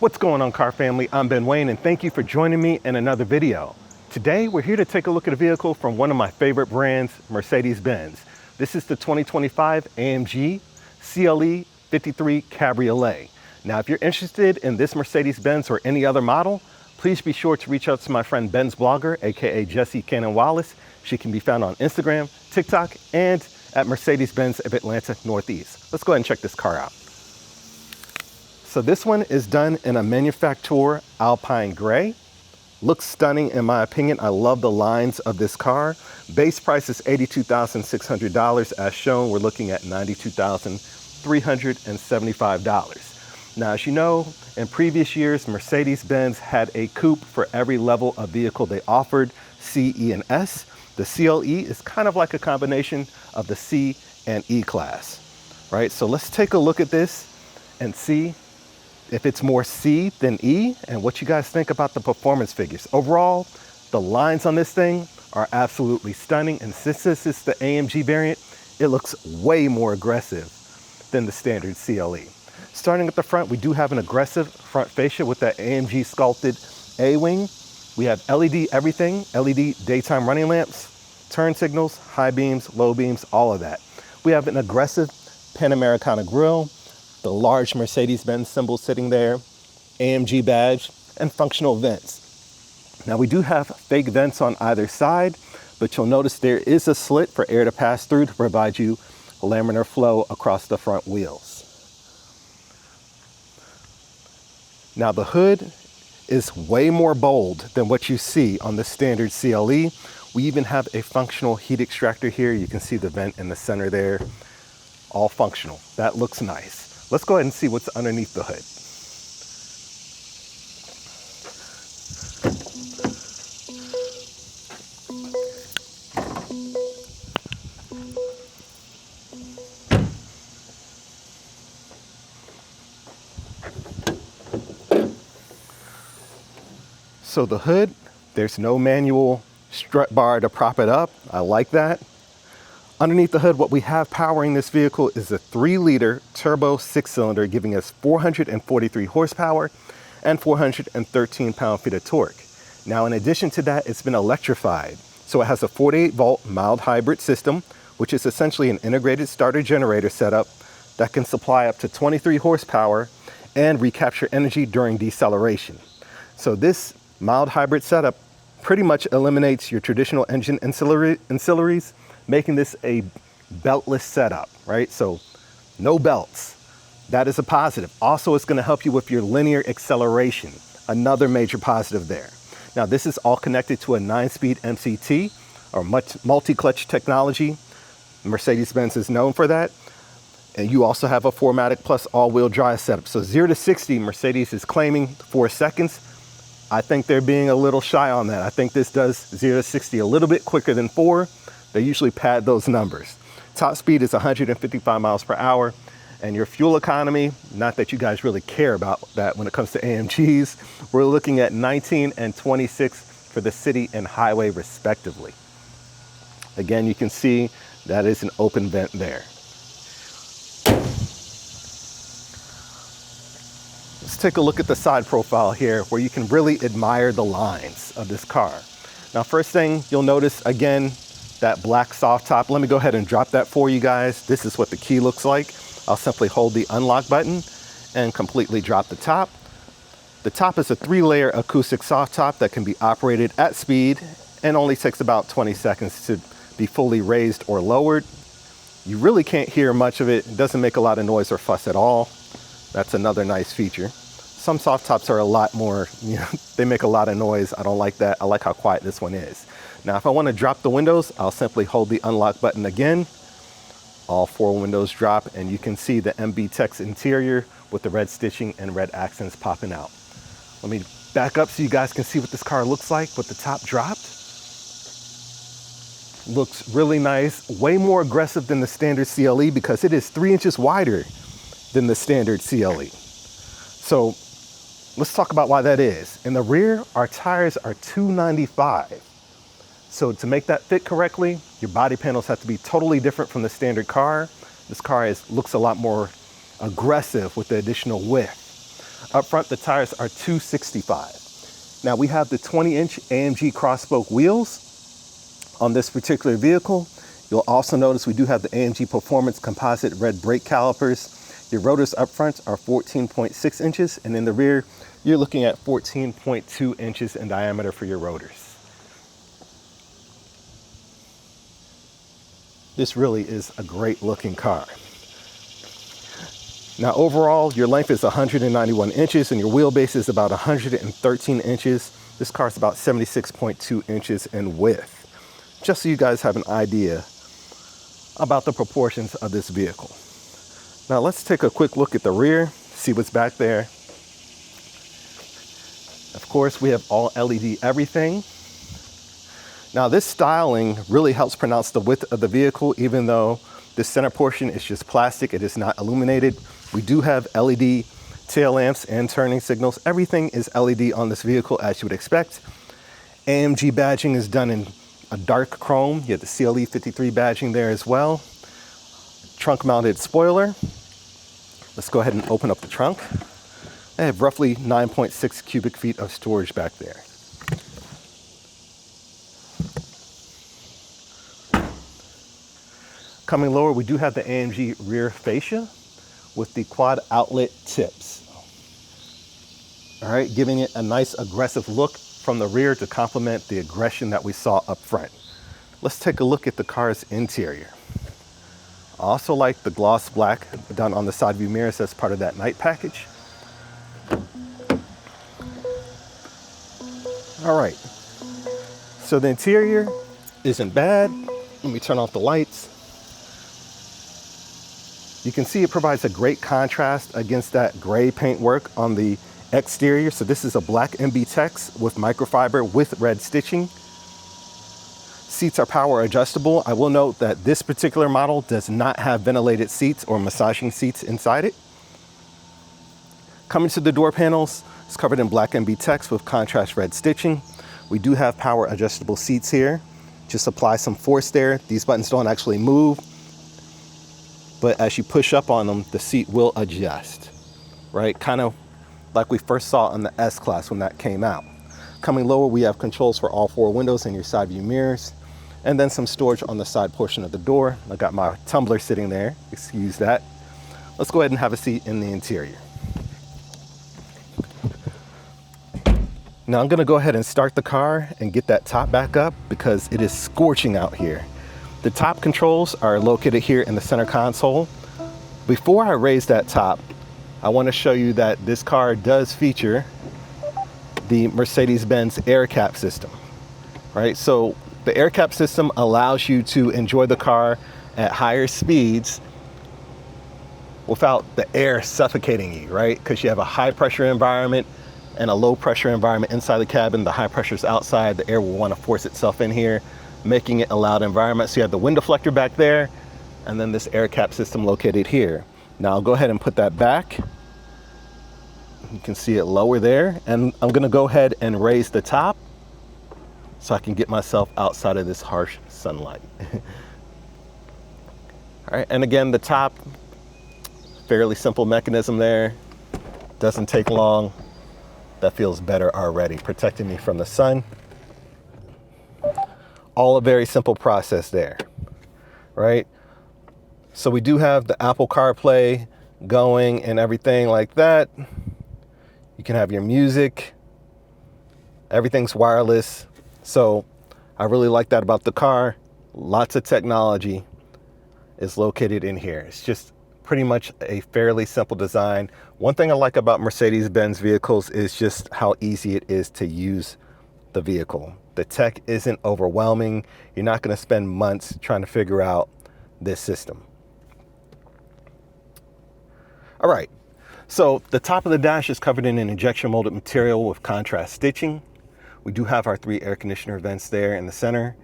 What's going on, car family? I'm Ben Wayne, and thank you for joining me in another video. Today, we're here to take a look at a vehicle from one of my favorite brands, Mercedes-Benz. This is the 2025 AMG CLE 53 Cabriolet. Now, if you're interested in this Mercedes-Benz or any other model, please be sure to reach out to my friend Ben's Blogger, aka Jessie Cannon Wallace. She can be found on Instagram, TikTok, and at Mercedes-Benz of Atlanta Northeast. Let's go ahead and check this car out. So this one is done in a manufacturer Alpine Gray. Looks stunning in my opinion. I love the lines of this car. Base price is $82,600. As shown, we're looking at $92,375. Now, as you know, in previous years, Mercedes-Benz had a coupe for every level of vehicle they offered, C, E, and S. The CLE is kind of like a combination of the C and E class, right? So let's take a look at this and see if it's more C than E, and what you guys think about the performance figures. Overall, the lines on this thing are absolutely stunning, and since this is the AMG variant, it looks way more aggressive than the standard CLE. Starting at the front, we do have an aggressive front fascia with that AMG sculpted A-wing. We have LED everything, LED daytime running lamps, turn signals, high beams, low beams, all of that. We have an aggressive Panamericana grille, the large Mercedes-Benz symbol sitting there, AMG badge, and functional vents. Now, we do have fake vents on either side, but you'll notice there is a slit for air to pass through to provide you laminar flow across the front wheels. Now, the hood is way more bold than what you see on the standard CLE. We even have a functional heat extractor here. You can see the vent in the center there, all functional. That looks nice. Let's go ahead and see what's underneath the hood. So the hood, there's no manual strut bar to prop it up. I like that. Underneath the hood, what we have powering this vehicle is a 3-liter turbo 6-cylinder, giving us 443 horsepower and 413 pound-feet of torque. Now, in addition to that, it's been electrified. So it has a 48-volt mild hybrid system, which is essentially an integrated starter generator setup that can supply up to 23 horsepower and recapture energy during deceleration. So this mild hybrid setup pretty much eliminates your traditional engine ancillaries, making this a beltless setup, right? So no belts. That is a positive. Also, it's going to help you with your linear acceleration. Another major positive there. Now, this is all connected to a 9-speed MCT, or multi-clutch technology. Mercedes-Benz is known for that. And you also have a 4MATIC Plus all-wheel drive setup. So 0 to 60, Mercedes is claiming 4 seconds. I think they're being a little shy on that. I think this does 0 to 60 a little bit quicker than 4. They usually pad those numbers. Top speed is 155 miles per hour, and your fuel economy, not that you guys really care about that when it comes to AMGs, we're looking at 19 and 26 for the city and highway respectively. Again, you can see that is an open vent there. Let's take a look at the side profile here, where you can really admire the lines of this car. Now, first thing you'll notice, again, that black soft top. Let me go ahead and drop that for you guys. This is what the key looks like. I'll simply hold the unlock button and completely drop the top. The top is a 3-layer acoustic soft top that can be operated at speed and only takes about 20 seconds to be fully raised or lowered. You really can't hear much of it. It doesn't make a lot of noise or fuss at all. That's another nice feature. Some soft tops are a lot more, they make a lot of noise. I don't like that. I like how quiet this one is. Now, if I want to drop the windows, I'll simply hold the unlock button again. All 4 windows drop, and you can see the MB Tex interior with the red stitching and red accents popping out. Let me back up so you guys can see what this car looks like with the top dropped. Looks really nice, way more aggressive than the standard CLE because it is 3 inches wider than the standard CLE. So let's talk about why that is. In the rear, our tires are 295. So to make that fit correctly, your body panels have to be totally different from the standard car. This car looks a lot more aggressive with the additional width. Up front, the tires are 265. Now we have the 20-inch AMG cross-spoke wheels on this particular vehicle. You'll also notice we do have the AMG Performance composite red brake calipers. Your rotors up front are 14.6 inches, and in the rear, you're looking at 14.2 inches in diameter for your rotors. This really is a great looking car. Now overall, your length is 191 inches and your wheelbase is about 113 inches. This car is about 76.2 inches in width. Just so you guys have an idea about the proportions of this vehicle. Now let's take a quick look at the rear, see what's back there. Of course, we have all LED everything. Now this styling really helps pronounce the width of the vehicle, even though this center portion is just plastic, it is not illuminated. We do have LED tail lamps and turning signals. Everything is LED on this vehicle, as you would expect. AMG badging is done in a dark chrome. You have the CLE 53 badging there as well. Trunk mounted spoiler. Let's go ahead and open up the trunk. I have roughly 9.6 cubic feet of storage back there. Coming lower, we do have the AMG rear fascia with the quad outlet tips. All right, giving it a nice aggressive look from the rear to complement the aggression that we saw up front. Let's take a look at the car's interior. I also like the gloss black done on the side view mirrors as part of that night package. All right, so the interior isn't bad. Let me turn off the lights. You can see it provides a great contrast against that gray paintwork on the exterior. So this is a black MB text with microfiber with red stitching. Seats are power adjustable. I will note that this particular model does not have ventilated seats or massaging seats inside it. Coming to the door panels, it's covered in black MB text with contrast red stitching. We do have power adjustable seats here. Just apply some force there. These buttons don't actually move, but as you push up on them, the seat will adjust, right? Kind of like we first saw on the S-Class when that came out. Coming lower, we have controls for all four windows and your side view mirrors, and then some storage on the side portion of the door. I got my tumbler sitting there, excuse that. Let's go ahead and have a seat in the interior. Now I'm gonna go ahead and start the car and get that top back up because it is scorching out here. The top controls are located here in the center console. Before I raise that top, I want to show you that this car does feature the Mercedes-Benz air cap system, right? So the air cap system allows you to enjoy the car at higher speeds without the air suffocating you, right? Because you have a high pressure environment and a low pressure environment inside the cabin. The high pressure is outside. The air will want to force itself in here, making it a loud environment. So you have the wind deflector back there, and then this air cap system located here. Now I'll go ahead and put that back. You can see it lower there, and I'm gonna go ahead and raise the top so I can get myself outside of this harsh sunlight. All right, and again, the top, fairly simple mechanism there. Doesn't take long. That feels better already, protecting me from the sun. All a very simple process there, right? So we do have the Apple CarPlay going and everything like that. You can have your music. Everything's wireless. So I really like that about the car. Lots of technology is located in here. It's just pretty much a fairly simple design. One thing I like about Mercedes-Benz vehicles is just how easy it is to use the vehicle. The tech isn't overwhelming. You're not going to spend months trying to figure out this system. All right, so the top of the dash is covered in an injection molded material with contrast stitching. We do have our 3 air conditioner vents there in the center,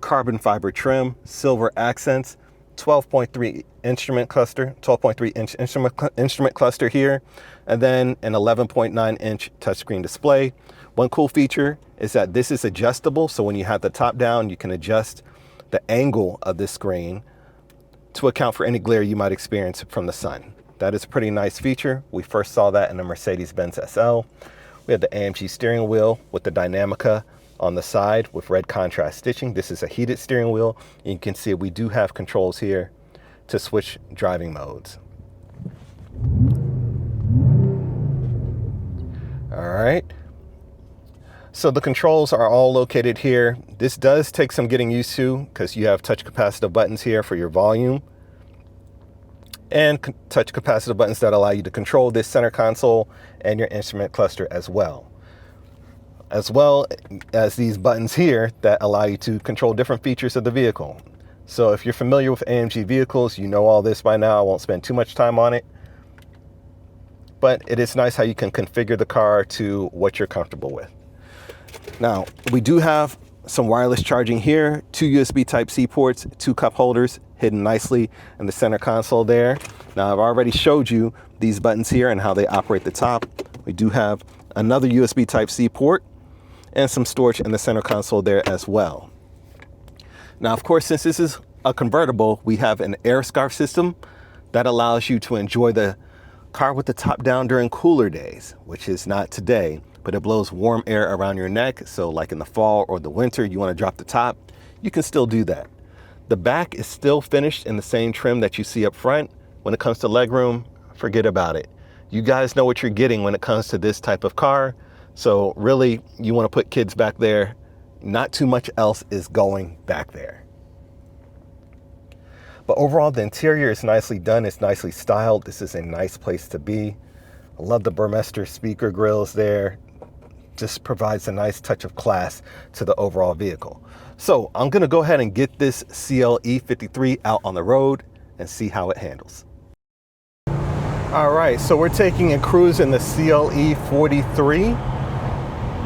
carbon fiber trim, silver accents, 12.3 instrument cluster, 12.3 inch instrument cluster here, and then an 11.9 inch touchscreen display. One cool feature is that this is adjustable, so when you have the top down, you can adjust the angle of this screen to account for any glare you might experience from the sun. That is a pretty nice feature. We first saw that in the Mercedes-Benz SL. We have the AMG steering wheel with the Dynamica on the side with red contrast stitching. This is a heated steering wheel. You can see we do have controls here to switch driving modes. All right. So the controls are all located here. This does take some getting used to because you have touch capacitive buttons here for your volume and touch capacitive buttons that allow you to control this center console and your instrument cluster as well as these buttons here that allow you to control different features of the vehicle. So if you're familiar with AMG vehicles, you know all this by now. I won't spend too much time on it, but it is nice how you can configure the car to what you're comfortable with. Now, we do have some wireless charging here, 2 USB Type-C ports, 2 cup holders hidden nicely in the center console there. Now, I've already showed you these buttons here and how they operate the top. We do have another USB Type-C port and some storage in the center console there as well. Now, of course, since this is a convertible, we have an air scarf system that allows you to enjoy the car with the top down during cooler days, which is not today, but it blows warm air around your neck. So like in the fall or the winter, you want to drop the top, you can still do that. The back is still finished in the same trim that you see up front. When it comes to legroom, forget about it. You guys know what you're getting when it comes to this type of car. So really, you want to put kids back there. Not too much else is going back there. But overall, the interior is nicely done. It's nicely styled. This is a nice place to be. I love the Burmester speaker grills there. Just provides a nice touch of class to the overall vehicle. So I'm going to go ahead and get this CLE 53 out on the road and see how it handles. All right, so we're taking a cruise in the CLE 43.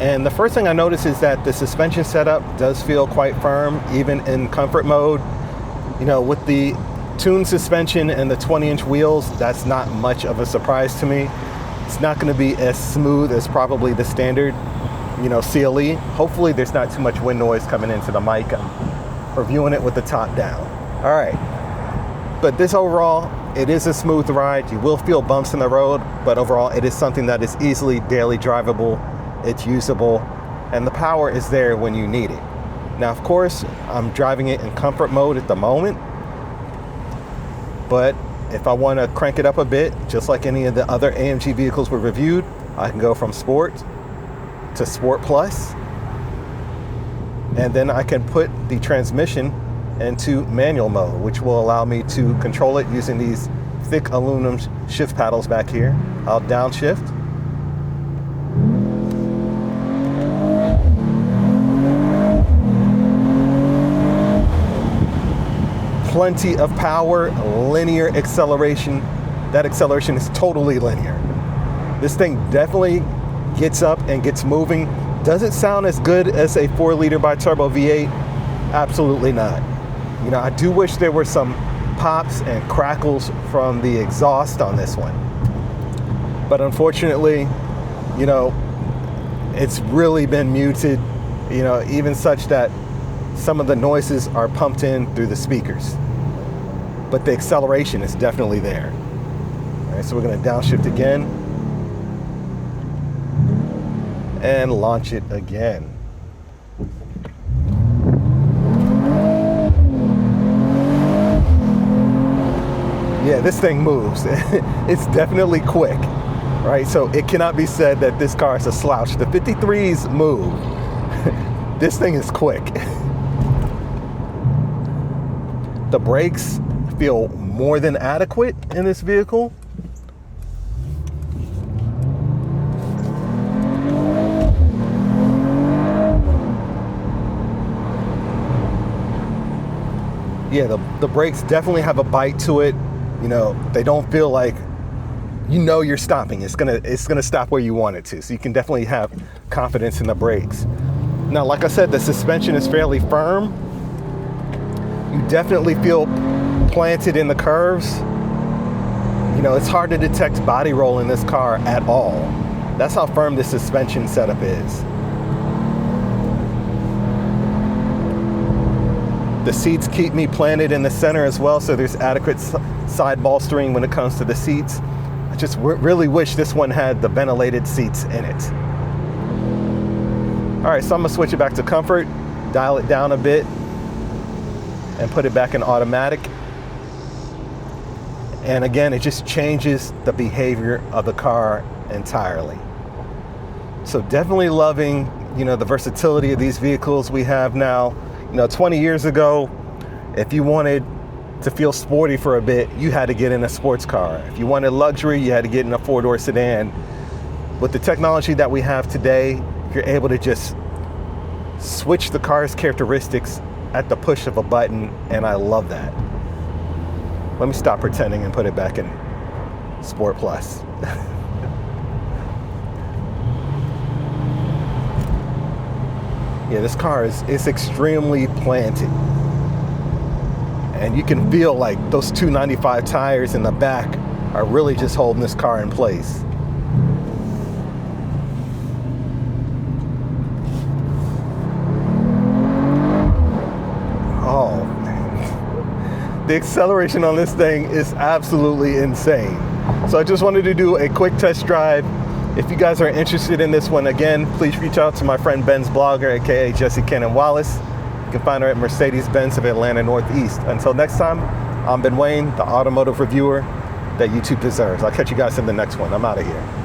And the first thing I notice is that the suspension setup does feel quite firm, even in comfort mode. You know, with the tuned suspension and the 20-inch wheels, that's not much of a surprise to me. It's not going to be as smooth as probably the standard, CLE. Hopefully there's not too much wind noise coming into the mic. I'm reviewing it with the top down. All right. But this overall, it is a smooth ride. You will feel bumps in the road, but overall it is something that is easily daily drivable. It's usable, and the power is there when you need it. Now, of course, I'm driving it in comfort mode at the moment, but if I want to crank it up a bit, just like any of the other AMG vehicles we reviewed, I can go from Sport to Sport Plus, and then I can put the transmission into manual mode, which will allow me to control it using these thick aluminum shift paddles back here. I'll downshift. Plenty of power, linear acceleration. That acceleration is totally linear. This thing definitely gets up and gets moving. Does it sound as good as a 4-liter bi-turbo V8? Absolutely not. I do wish there were some pops and crackles from the exhaust on this one. But unfortunately, it's really been muted, even such that some of the noises are pumped in through the speakers. But the acceleration is definitely there. All right, so we're going to downshift again and launch it again. Yeah, this thing moves. It's definitely quick, right? So it cannot be said that this car is a slouch. The 53s move. This thing is quick. The brakes feel more than adequate in this vehicle. Yeah, the brakes definitely have a bite to it. They don't feel like you're stopping. It's gonna stop where you want it to. So you can definitely have confidence in the brakes. Now, like I said, the suspension is fairly firm. You definitely feel planted in the curves. It's hard to detect body roll in this car at all. That's how firm this suspension setup is. The seats keep me planted in the center as well, so there's adequate side bolstering when it comes to the seats. I just really wish this one had the ventilated seats in it. All right, so I'm gonna switch it back to comfort, dial it down a bit, and put it back in automatic. And again, it just changes the behavior of the car entirely. So definitely loving, the versatility of these vehicles we have now. 20 years ago, if you wanted to feel sporty for a bit, you had to get in a sports car. If you wanted luxury, you had to get in a four-door sedan. With the technology that we have today, you're able to just switch the car's characteristics at the push of a button, and I love that. Let me stop pretending and put it back in Sport Plus. Yeah, this car is extremely planted. And you can feel like those 295 tires in the back are really just holding this car in place. Oh, the acceleration on this thing is absolutely insane. So I just wanted to do a quick test drive. If you guys are interested in this one, again, please reach out to my friend Ben's Blogger, aka Jesse Cannon Wallace. You can find her at Mercedes-Benz of Atlanta Northeast. Until next time, I'm Ben Wayne, the automotive reviewer that YouTube deserves. I'll catch you guys in the next one. I'm out of here.